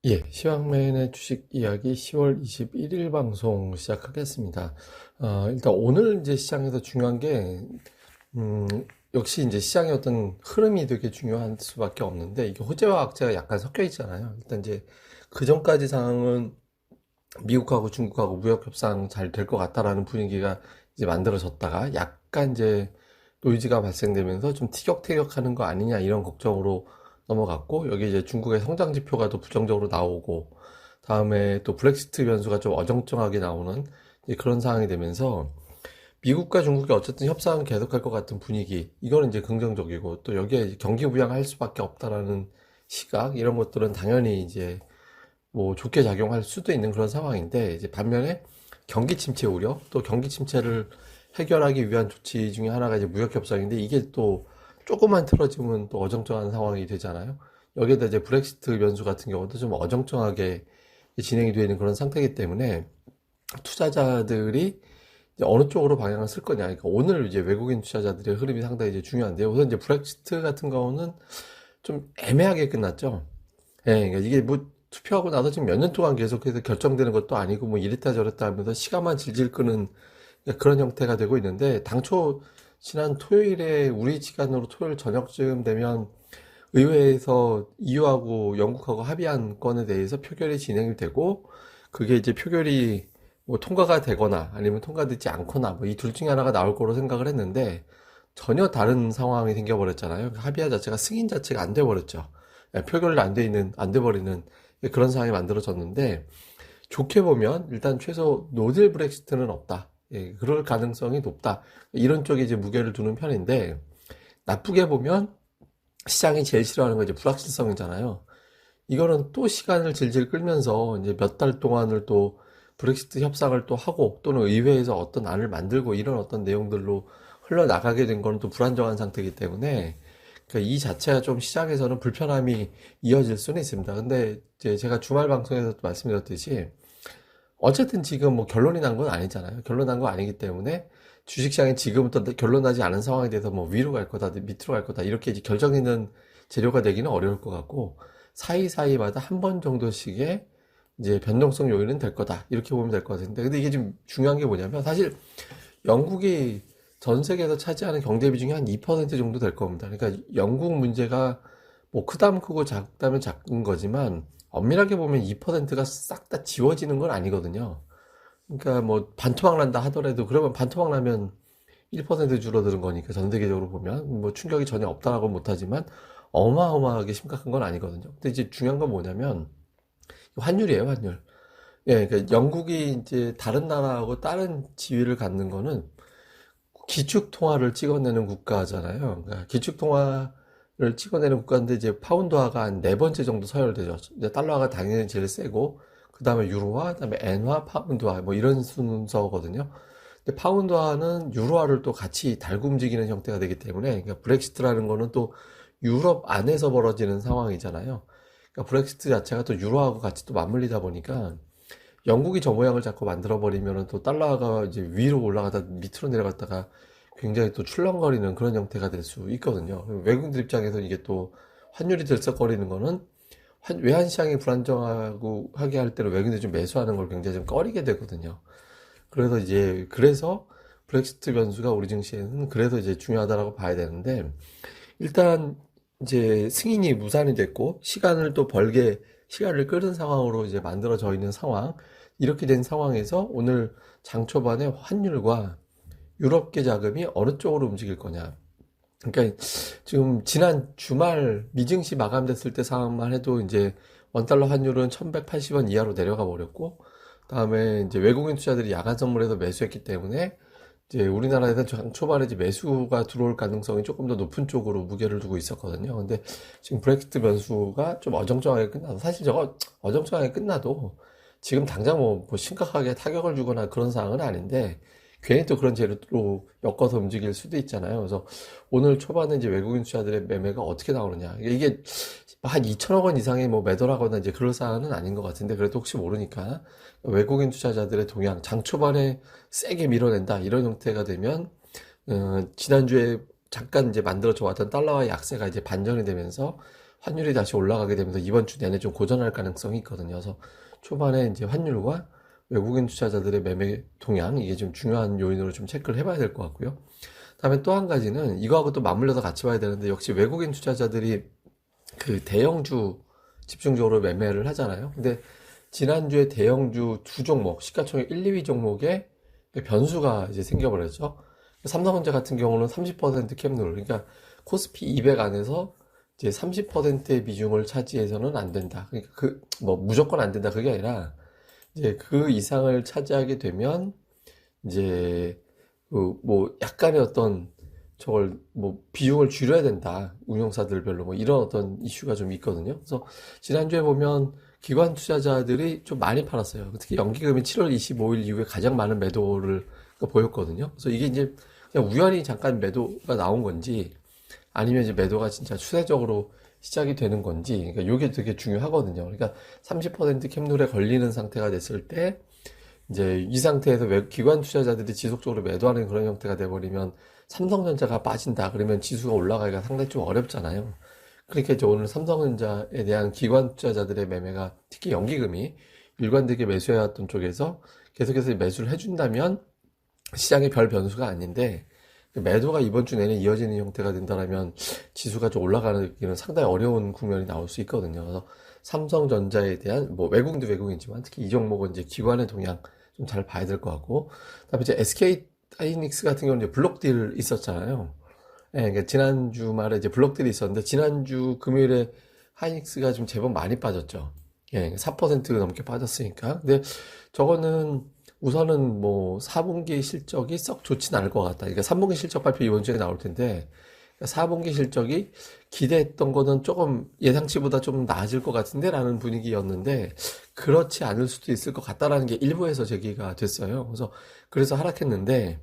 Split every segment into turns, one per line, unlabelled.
예, 시황맨의 주식 이야기 10월 21일 방송 시작하겠습니다. 일단 오늘 이제 시장에서 중요한 게, 음, 역시 이제 시장의 어떤 흐름이 되게 중요한 수밖에 없는데, 이게 호재와 악재가 약간 섞여 있잖아요. 일단 이제 그 전까지 상황은 미국하고 중국하고 무역 협상 잘 될 것 같다라는 분위기가 이제 만들어졌다가 약간 이제 노이즈가 발생되면서 좀 티격태격하는 거 아니냐 이런 걱정으로 넘어갔고, 여기 이제 중국의 성장 지표가 또 부정적으로 나오고, 다음에 또 브렉시트 변수가 좀 어정쩡하게 나오는 이제 그런 상황이 되면서 미국과 중국이 어쨌든 협상은 계속할 것 같은 분위기, 이거는 이제 긍정적이고, 또 여기에 이제 경기 부양할 수밖에 없다라는 시각, 이런 것들은 당연히 이제 뭐 좋게 작용할 수도 있는 그런 상황인데, 이제 반면에 경기 침체 우려, 또 경기 침체를 해결하기 위한 조치 중에 하나가 이제 무역 협상인데, 이게 또 조금만 틀어지면 또 어정쩡한 상황이 되잖아요. 여기에다 이제 브렉시트 변수 같은 경우도 좀 어정쩡하게 진행이 되어 있는 그런 상태이기 때문에 투자자들이 이제 어느 쪽으로 방향을 쓸 거냐. 그러니까 오늘 이제 외국인 투자자들의 흐름이 상당히 이제 중요한데요. 우선 이제 브렉시트 같은 경우는 좀 애매하게 끝났죠. 예, 그러니까 이게 뭐 투표하고 나서 지금 몇 년 동안 계속해서 결정되는 것도 아니고 뭐 이랬다 저랬다 하면서 시간만 질질 끄는 그런 형태가 되고 있는데, 당초 지난 토요일에 우리 시간으로 토요일 저녁쯤 되면 의회에서 EU하고 영국하고 합의한 건에 대해서 표결이 진행이 되고, 그게 이제 표결이 뭐 통과가 되거나 아니면 통과되지 않거나 뭐 이 둘 중에 하나가 나올 거로 생각을 했는데, 전혀 다른 상황이 생겨버렸잖아요. 합의안 자체가 승인 자체가 안 돼버렸죠. 표결이 안 돼버리는 그런 상황이 만들어졌는데, 좋게 보면 일단 최소 노딜 브렉시트는 없다. 예, 그럴 가능성이 높다. 이런 쪽에 이제 무게를 두는 편인데, 나쁘게 보면 시장이 제일 싫어하는 건 이제 불확실성이잖아요. 이거는 또 시간을 질질 끌면서 이제 몇 달 동안을 또 브렉시트 협상을 또 하고, 또는 의회에서 어떤 안을 만들고 이런 어떤 내용들로 흘러나가게 된 거는 또 불안정한 상태이기 때문에, 그러니까 이 자체가 좀 시장에서는 불편함이 이어질 수는 있습니다. 근데 이제 제가 주말 방송에서도 말씀드렸듯이, 어쨌든 지금 뭐 결론이 난 건 아니잖아요. 결론 난 거 아니기 때문에 주식시장이 지금부터 결론 나지 않은 상황에 대해서 뭐 위로 갈 거다, 밑으로 갈 거다, 이렇게 이제 결정있는 재료가 되기는 어려울 것 같고, 사이사이마다 한 번 정도씩의 이제 변동성 요인은 될 거다, 이렇게 보면 될 것 같은데, 근데 이게 지금 중요한 게 뭐냐면, 사실 영국이 전 세계에서 차지하는 경제 비중이 한 2% 정도 될 겁니다. 그러니까 영국 문제가 뭐 크다면 크고 작다면 작은 거지만, 엄밀하게 보면 2%가 싹 다 지워지는 건 아니거든요. 그러니까 뭐 반토막 난다 하더라도, 그러면 반토막 나면 1% 줄어드는 거니까 전 세계적으로 보면 뭐 충격이 전혀 없다라고 못하지만 어마어마하게 심각한 건 아니거든요. 근데 이제 중요한 건 뭐냐면 환율이에요, 환율. 예, 그러니까 영국이 이제 다른 나라하고 다른 지위를 갖는 거는 기축 통화를 찍어내는 국가잖아요. 그러니까 기축 통화를 찍어내는 국가인데, 이제 파운드화가 한 네 번째 정도 서열되죠. 이제 달러가 당연히 제일 세고, 그 다음에 유로화, 그 다음에 엔화, 파운드화 뭐 이런 순서거든요. 근데 파운드화는 유로화를 또 같이 달고 움직이는 형태가 되기 때문에, 그러니까 브렉시트라는 거는 또 유럽 안에서 벌어지는 상황이잖아요. 그러니까 브렉시트 자체가 또 유로하고 같이 또 맞물리다 보니까, 영국이 저 모양을 자꾸 만들어버리면 또 달러가 이제 위로 올라가다 밑으로 내려갔다가 굉장히 또 출렁거리는 그런 형태가 될 수 있거든요. 외국인들 입장에서 이게 또 환율이 들썩거리는 거는, 외환 시장이 불안정하고 하게 할 때는 외국인들이 좀 매수하는 걸 굉장히 좀 꺼리게 되거든요. 그래서 브렉시트 변수가 우리 증시에는 그래서 이제 중요하다라고 봐야 되는데, 일단 이제 승인이 무산이 됐고 시간을 또 벌게, 시간을 끄는 상황으로 이제 만들어져 있는 상황, 이렇게 된 상황에서 오늘 장 초반에 환율과 유럽계 자금이 어느 쪽으로 움직일 거냐. 그러니까 지금 지난 주말 미증시 마감됐을 때 상황만 해도 이제 원달러 환율은 1180원 이하로 내려가 버렸고, 다음에 이제 외국인 투자들이 야간 선물에서 매수했기 때문에 이제 우리나라에서 초반에 이제 매수가 들어올 가능성이 조금 더 높은 쪽으로 무게를 두고 있었거든요. 근데 지금 브렉시트 변수가 좀 어정쩡하게 끝나서, 사실 저거 어정쩡하게 끝나도 지금 당장 뭐 심각하게 타격을 주거나 그런 상황은 아닌데, 괜히 또 그런 재료로 엮어서 움직일 수도 있잖아요. 그래서 오늘 초반에 이제 외국인 투자들의 매매가 어떻게 나오느냐. 이게 한 2천억 원 이상의 뭐 매도라거나 이제 그럴 사안은 아닌 것 같은데, 그래도 혹시 모르니까 외국인 투자자들의 동향, 장 초반에 세게 밀어낸다, 이런 형태가 되면, 지난주에 잠깐 이제 만들어져 왔던 달러와의 약세가 이제 반전이 되면서 환율이 다시 올라가게 되면서 이번 주 내내 좀 고전할 가능성이 있거든요. 그래서 초반에 이제 환율과 외국인 투자자들의 매매 동향, 이게 좀 중요한 요인으로 좀 체크를 해봐야 될 것 같고요. 다음에 또 한 가지는 이거하고 또 맞물려서 같이 봐야 되는데, 역시 외국인 투자자들이 그 대형주 집중적으로 매매를 하잖아요. 근데 지난주에 대형주 두 종목, 시가총액 1, 2위 종목에 변수가 이제 생겨버렸죠. 삼성전자 같은 경우는 30% 캡룰, 그러니까 코스피 200 안에서 이제 30%의 비중을 차지해서는 안 된다. 그러니까 뭐 무조건 안 된다, 그게 아니라 이제 그 이상을 차지하게 되면 이제 뭐 약간의 어떤 저걸 뭐 비용을 줄여야 된다, 운용사들별로 뭐 이런 어떤 이슈가 좀 있거든요. 그래서 지난주에 보면 기관 투자자들이 좀 많이 팔았어요. 특히 연기금이 7월 25일 이후에 가장 많은 매도를 보였거든요. 그래서 이게 이제 그냥 우연히 잠깐 매도가 나온 건지, 아니면 이제 매도가 진짜 추세적으로 시작이 되는 건지, 그러니까 이게 되게 중요하거든요. 그러니까 30% 캡룰에 걸리는 상태가 됐을 때, 이제 이 상태에서 기관 투자자들이 지속적으로 매도하는 그런 형태가 돼버리면 삼성전자가 빠진다 그러면 지수가 올라가기가 상당히 좀 어렵잖아요. 그러니까 이제 오늘 삼성전자에 대한 기관 투자자들의 매매가, 특히 연기금이 일관되게 매수해왔던 쪽에서 계속해서 매수를 해준다면 시장에 별 변수가 아닌데, 매도가 이번 주 내내 이어지는 형태가 된다면 지수가 좀 올라가기는 상당히 어려운 국면이 나올 수 있거든요. 그래서 삼성전자에 대한, 뭐 외국인도 외국인이지만 특히 이 종목은 이제 기관의 동향 좀 잘 봐야 될 것 같고, 그다음에 이제 SK 하이닉스 같은 경우는 이제 블록딜 있었잖아요. 예, 그러니까 지난주 말에 이제 블록딜이 있었는데, 지난주 금요일에 하이닉스가 좀 제법 많이 빠졌죠. 예, 4% 넘게 빠졌으니까. 근데 저거는 우선은 뭐 4분기 실적이 썩 좋진 않을 것 같다. 그러니까 3분기 실적 발표 이번 주에 나올 텐데, 4분기 실적이 기대했던 거는 조금 예상치보다 좀 나아질 것 같은데 라는 분위기였는데, 그렇지 않을 수도 있을 것 같다라는 게 일부에서 제기가 됐어요. 그래서 하락했는데,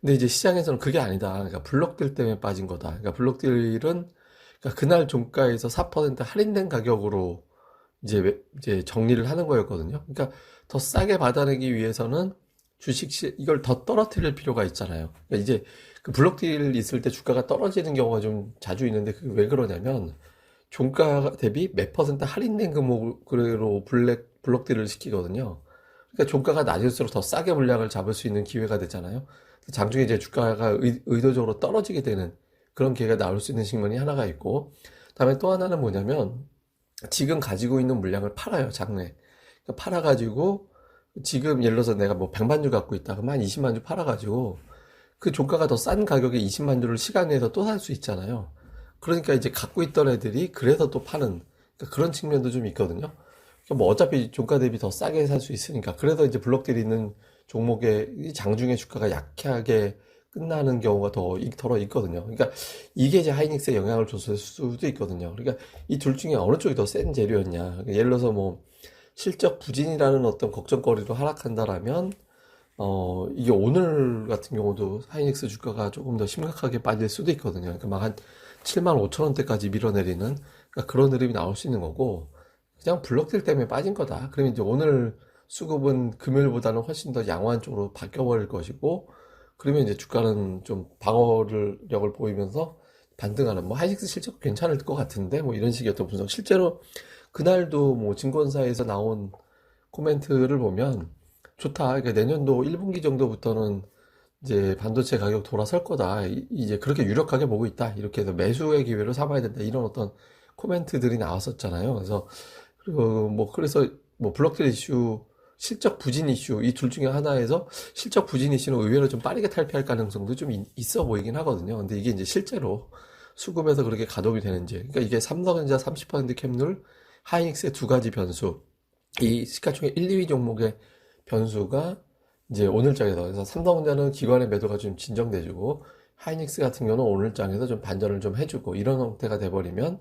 근데 이제 시장에서는 그게 아니다, 그러니까 블록딜 때문에 빠진 거다. 그러니까 블록딜은, 그러니까 그날 종가에서 4% 할인된 가격으로 이제 정리를 하는 거였거든요. 그러니까 더 싸게 받아내기 위해서는 이걸 더 떨어뜨릴 필요가 있잖아요. 그러니까 이제 그 블록딜 있을 때 주가가 떨어지는 경우가 좀 자주 있는데, 그게 왜 그러냐면 종가 대비 몇 퍼센트 할인된 금액으로 블록딜을 시키거든요. 그러니까 종가가 낮을수록 더 싸게 물량을 잡을 수 있는 기회가 되잖아요. 장중에 이제 주가가 의도적으로 떨어지게 되는 그런 기회가 나올 수 있는 측면이 하나가 있고, 다음에 또 하나는 뭐냐면 지금 가지고 있는 물량을 팔아요, 장내. 그러니까 팔아가지고 지금 예를 들어서 내가 뭐 100만 주 갖고 있다 그러면 한 20만 주 팔아가지고 그 종가가 더 싼 가격에 20만 주를 시간 내에서 또 살 수 있잖아요. 그러니까 이제 갖고 있던 애들이 그래서 또 파는, 그러니까 그런 측면도 좀 있거든요. 그러니까 뭐 어차피 종가 대비 더 싸게 살 수 있으니까. 그래서 이제 블록들이 있는 종목의 장중에 주가가 약하게 끝나는 경우가 더 있거든요. 그러니까 이게 이제 하이닉스에 영향을 줬을 수도 있거든요. 그러니까 이 둘 중에 어느 쪽이 더 센 재료였냐. 그러니까 예를 들어서 뭐 실적 부진이라는 어떤 걱정거리로 하락한다라면, 이게 오늘 같은 경우도 하이닉스 주가가 조금 더 심각하게 빠질 수도 있거든요. 그러니까 막 한 7만 5천 원대까지 밀어내리는, 그러니까 그런 흐름이 나올 수 있는 거고, 그냥 블록딜 때문에 빠진 거다. 그러면 이제 오늘 수급은 금요일보다는 훨씬 더 양호한 쪽으로 바뀌어버릴 것이고, 그러면 이제 주가는 좀 방어력을 보이면서 반등하는, 뭐 하이닉스 실적 괜찮을 것 같은데 뭐 이런 식의 어떤 분석. 실제로 그날도 뭐 증권사에서 나온 코멘트를 보면 좋다, 그러니까 내년도 1분기 정도부터는 이제 반도체 가격 돌아설 거다, 이제 그렇게 유력하게 보고 있다, 이렇게 해서 매수의 기회로 삼아야 된다, 이런 어떤 코멘트들이 나왔었잖아요. 그리고 그래서 뭐 블록딜 이슈, 실적 부진 이슈, 이 둘 중에 하나에서 실적 부진 이슈는 의외로 좀 빠르게 탈피할 가능성도 좀 있어 보이긴 하거든요. 근데 이게 이제 실제로 수급에서 그렇게 가동이 되는지, 그러니까 이게 삼성전자 30% 캡룰, 하이닉스의 두 가지 변수, 이 시가총액 1, 2위 종목의 변수가 이제 오늘장에서, 그래서 삼성전자는 기관의 매도가 좀 진정돼주고, 하이닉스 같은 경우는 오늘장에서 좀 반전을 좀 해주고, 이런 형태가 돼버리면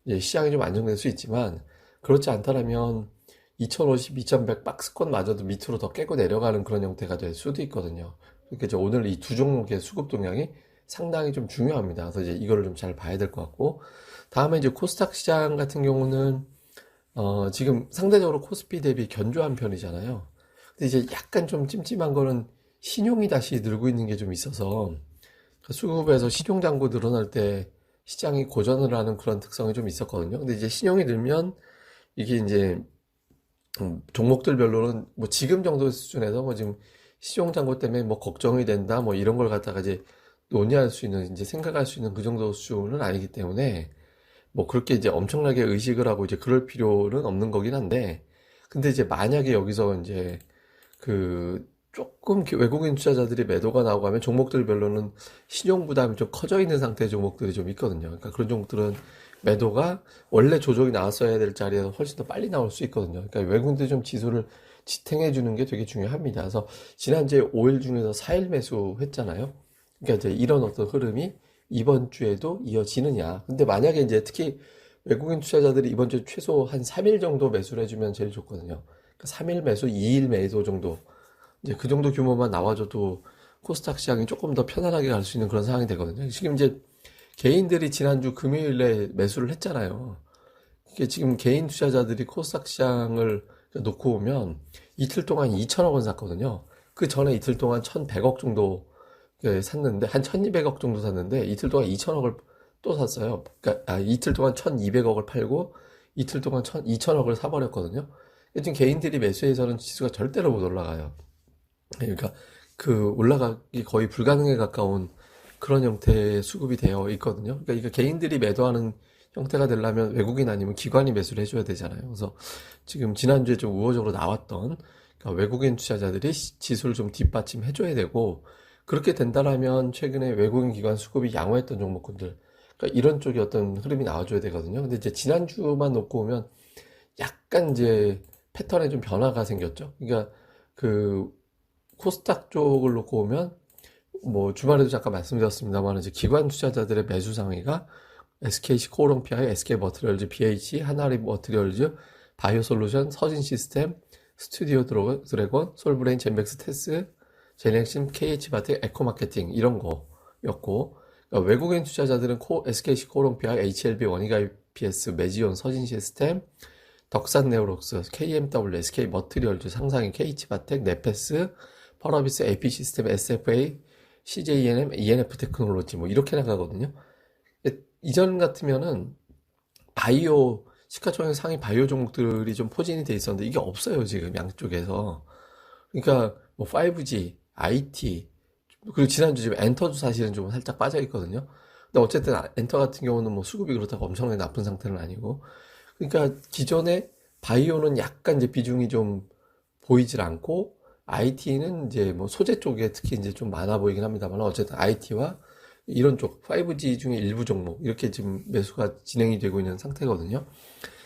이제 시장이 좀 안정될 수 있지만, 그렇지 않다면 2050, 2100 박스권마저도 밑으로 더 깨고 내려가는 그런 형태가 될 수도 있거든요. 그러니까 이제 오늘 이 두 종목의 수급 동향이 상당히 좀 중요합니다. 그래서 이제 이거를 좀 잘 봐야 될 것 같고, 다음에 이제 코스닥 시장 같은 경우는 지금 상대적으로 코스피 대비 견조한 편이잖아요. 근데 이제 약간 좀 찜찜한 거는 신용이 다시 늘고 있는 게 좀 있어서, 수급에서 신용잔고 늘어날 때 시장이 고전을 하는 그런 특성이 좀 있었거든요. 근데 이제 신용이 들면 이게 이제 종목들별로는 뭐 지금 정도 수준에서 뭐 지금 시종 잔고 때문에 뭐 걱정이 된다 뭐 이런 걸 갖다가 이제 논의할 수 있는 이제 생각할 수 있는 그 정도 수준은 아니기 때문에 뭐 그렇게 이제 엄청나게 의식을 하고 이제 그럴 필요는 없는 거긴 한데 근데 이제 만약에 여기서 이제 그 조금 외국인 투자자들이 매도가 나오고 하면 종목들별로는 신용 부담이 좀 커져 있는 상태의 종목들이 좀 있거든요. 그러니까 그런 종목들은 매도가 원래 조정이 나왔어야 될 자리에서 훨씬 더 빨리 나올 수 있거든요. 그러니까 외국인들이 좀 지수를 지탱해 주는 게 되게 중요합니다. 그래서 지난주에 5일 중에서 4일 매수했잖아요. 그러니까 이제 이런 어떤 흐름이 이번 주에도 이어지느냐. 근데 만약에 이제 특히 외국인 투자자들이 이번 주에 최소 한 3일 정도 매수를 해주면 제일 좋거든요. 그러니까 3일 매수, 2일 매도 정도. 이제 그 정도 규모만 나와줘도 코스닥 시장이 조금 더 편안하게 갈 수 있는 그런 상황이 되거든요. 지금 이제 개인들이 지난주 금요일에 매수를 했잖아요. 이게 지금 개인 투자자들이 코스닥 시장을 놓고 오면 이틀 동안 2천억 원 샀거든요. 그 전에 이틀 동안 1,100억 정도 샀는데, 한 1,200억 정도 샀는데, 이틀 동안 2천억을 또 샀어요. 그러니까, 이틀 동안 1,200억을 팔고, 이틀 동안 2천억을 사버렸거든요. 지금 개인들이 매수해서는 지수가 절대로 못 올라가요. 그러니까 그 올라가기 거의 불가능에 가까운 그런 형태의 수급이 되어 있거든요. 그러니까 이게 개인들이 매도하는 형태가 되려면 외국인 아니면 기관이 매수를 해줘야 되잖아요. 그래서 지금 지난주에 좀 우호적으로 나왔던 그러니까 외국인 투자자들이 지수를 좀 뒷받침해줘야 되고 그렇게 된다라면 최근에 외국인 기관 수급이 양호했던 종목군들 그러니까 이런 쪽이 어떤 흐름이 나와줘야 되거든요. 근데 이제 지난주만 놓고 오면 약간 이제 패턴에 좀 변화가 생겼죠. 그러니까 그 코스닥 쪽을 놓고 보면 뭐 주말에도 잠깐 말씀드렸습니다만 이제 기관 투자자들의 매수 상위가 SKC 코오롱피아이, SK머티리얼즈, BH, 하나리 머티리얼즈, 바이오솔루션, 서진시스템, 스튜디오 드래곤, 솔브레인, 젠백스, 테스, 제넥신, KH바텍, 에코마케팅 이런 거였고 그러니까 외국인 투자자들은 SKC 코오롱피아이, HLB, 원익IPS, 메지온, 서진시스템, 덕산네오록스, KMW, SK머티리얼즈, 상상인, KH바텍, 네페스, 펄어비스, AP시스템, SFA, CJENM, ENF 테크놀로지 뭐 이렇게 나가거든요. 이전 같으면은 바이오 시가총액 상위 바이오 종목들이 좀 포진이 돼 있었는데 이게 없어요 지금 양쪽에서. 그러니까 뭐 5G, IT 그리고 지난주 지금 엔터도 사실은 좀 살짝 빠져 있거든요. 근데 어쨌든 엔터 같은 경우는 뭐 수급이 그렇다고 엄청나게 나쁜 상태는 아니고. 그러니까 기존에 바이오는 약간 이제 비중이 좀 보이질 않고 IT는 이제 뭐 소재 쪽에 특히 이제 좀 많아 보이긴 합니다만 어쨌든 IT와 이런 쪽 5G 중에 일부 종목 이렇게 지금 매수가 진행이 되고 있는 상태거든요.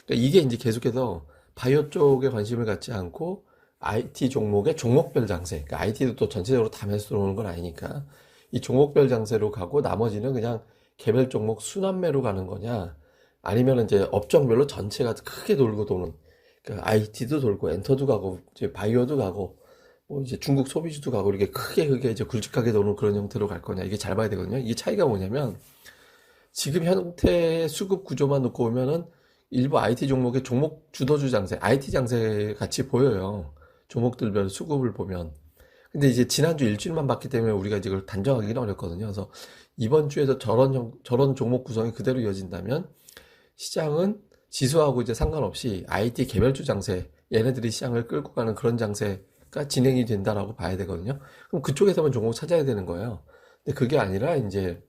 그러니까 이게 이제 계속해서 바이오 쪽에 관심을 갖지 않고 IT 종목의 종목별 장세, 그러니까 IT도 또 전체적으로 다 매수 들어오는 건 아니니까 이 종목별 장세로 가고 나머지는 그냥 개별 종목 순환매로 가는 거냐 아니면 이제 업종별로 전체가 크게 돌고 도는 그러니까 IT도 돌고 엔터도 가고 이제 바이오도 가고 뭐 이제 중국 소비주도 가고 이렇게 크게 이제 굵직하게 도는 그런 형태로 갈 거냐 이게 잘 봐야 되거든요. 이게 차이가 뭐냐면 지금 형태의 수급 구조만 놓고 보면은 일부 IT 종목의 종목 주도주 장세, IT 장세 같이 보여요. 종목들별 수급을 보면. 근데 이제 지난주 일주일만 봤기 때문에 우리가 이제 그걸 단정하기는 어렵거든요. 그래서 이번 주에도 저런 종목 구성이 그대로 이어진다면 시장은 지수하고 이제 상관없이 IT 개별주 장세, 얘네들이 시장을 끌고 가는 그런 장세가 진행이 된다라고 봐야 되거든요. 그럼 그쪽에서만 종목 찾아야 되는 거예요. 근데 그게 아니라 이제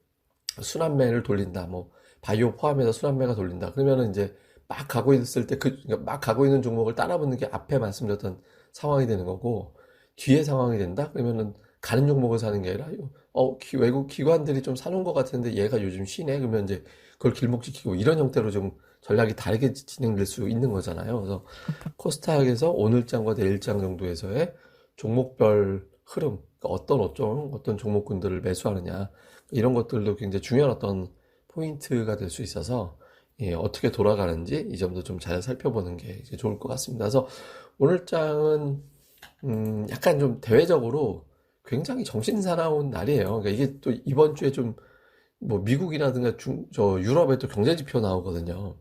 순환매를 돌린다. 뭐 바이오 포함해서 순환매가 돌린다. 그러면은 이제 막 가고 있을 때 그러니까 막 가고 있는 종목을 따라붙는 게 앞에 말씀드렸던 상황이 되는 거고 뒤에 상황이 된다. 그러면은 가는 종목을 사는 게 아니라 외국 기관들이 좀 사놓은 것 같은데 얘가 요즘 쉬네. 그러면 이제 그걸 길목지키고 이런 형태로 좀 전략이 다르게 진행될 수 있는 거잖아요. 그래서 코스닥에서 오늘장과 내일장 정도에서의 종목별 흐름, 그러니까 어떤 종목군들을 매수하느냐 이런 것들도 굉장히 중요한 어떤 포인트가 될 수 있어서 예, 어떻게 돌아가는지 이 점도 좀 잘 살펴보는 게 이제 좋을 것 같습니다. 그래서 오늘 장은 약간 좀 대외적으로 굉장히 정신 사나운 날이에요. 그러니까 이게 또 이번 주에 좀 뭐 미국이라든가 유럽에 또 경제 지표 나오거든요.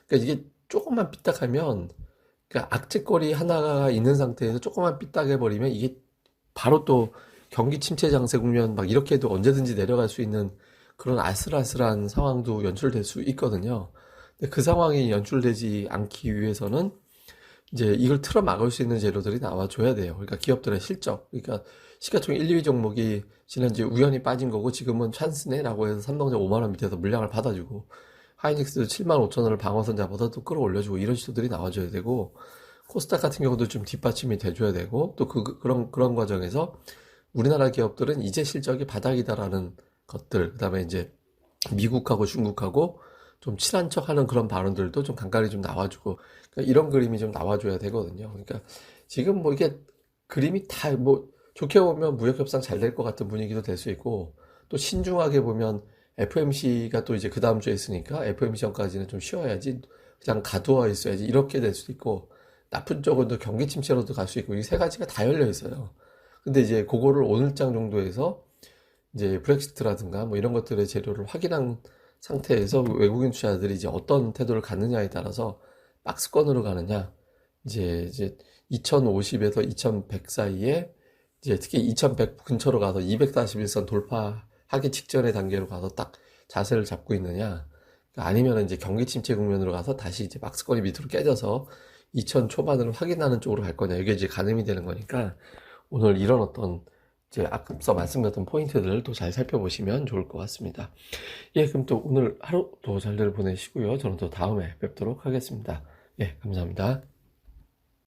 그러니까 이게 조금만 삐딱하면 그러니까 악재거리 하나가 있는 상태에서 조금만 삐딱해 버리면 이게 바로 또 경기 침체 장세 국면 막 이렇게 해도 언제든지 내려갈 수 있는 그런 아슬아슬한 상황도 연출될 수 있거든요. 근데 그 상황이 연출되지 않기 위해서는 이제 이걸 틀어 막을 수 있는 재료들이 나와줘야 돼요. 그러니까 기업들의 실적. 그러니까 시가총 1, 2위 종목이 지난주에 우연히 빠진 거고 지금은 찬스네라고 해서 삼성전자 5만 원 밑에서 물량을 받아주고 하이닉스 7만 5천 원을 방어선 잡아서 또 끌어올려주고 이런 시도들이 나와줘야 되고 코스닥 같은 경우도 좀 뒷받침이 돼줘야 되고 또 그런 과정에서 우리나라 기업들은 이제 실적이 바닥이다라는 것들, 그다음에 이제 미국하고 중국하고 좀 친한 척 하는 그런 발언들도 좀 간간히 좀 나와주고, 그러니까 이런 그림이 좀 나와줘야 되거든요. 그러니까 지금 뭐 이게 그림이 다 뭐 좋게 보면 무역협상 잘 될 것 같은 분위기도 될 수 있고, 또 신중하게 보면 FMC가 또 이제 그 다음 주에 있으니까 FMC 전까지는 좀 쉬어야지, 그냥 가두어 있어야지 이렇게 될 수도 있고, 나쁜 쪽은 또 경기 침체로도 갈 수 있고, 이 세 가지가 다 열려 있어요. 근데 이제 그거를 오늘장 정도에서 이제 브렉시트라든가 뭐 이런 것들의 재료를 확인한 상태에서 외국인 투자자들이 이제 어떤 태도를 갖느냐에 따라서 박스권으로 가느냐, 이제 2050에서 2100 사이에 이제 특히 2100 근처로 가서 241선 돌파하기 직전의 단계로 가서 딱 자세를 잡고 있느냐, 아니면 이제 경기 침체 국면으로 가서 다시 이제 박스권이 밑으로 깨져서 2000 초반을 확인하는 쪽으로 갈 거냐, 이게 이제 가늠이 되는 거니까 오늘 이런 어떤 이제 앞서 말씀드렸던 포인트들을 또 잘 살펴보시면 좋을 것 같습니다. 예, 그럼 또 오늘 하루도 잘들 보내시고요. 저는 또 다음에 뵙도록 하겠습니다. 예, 감사합니다.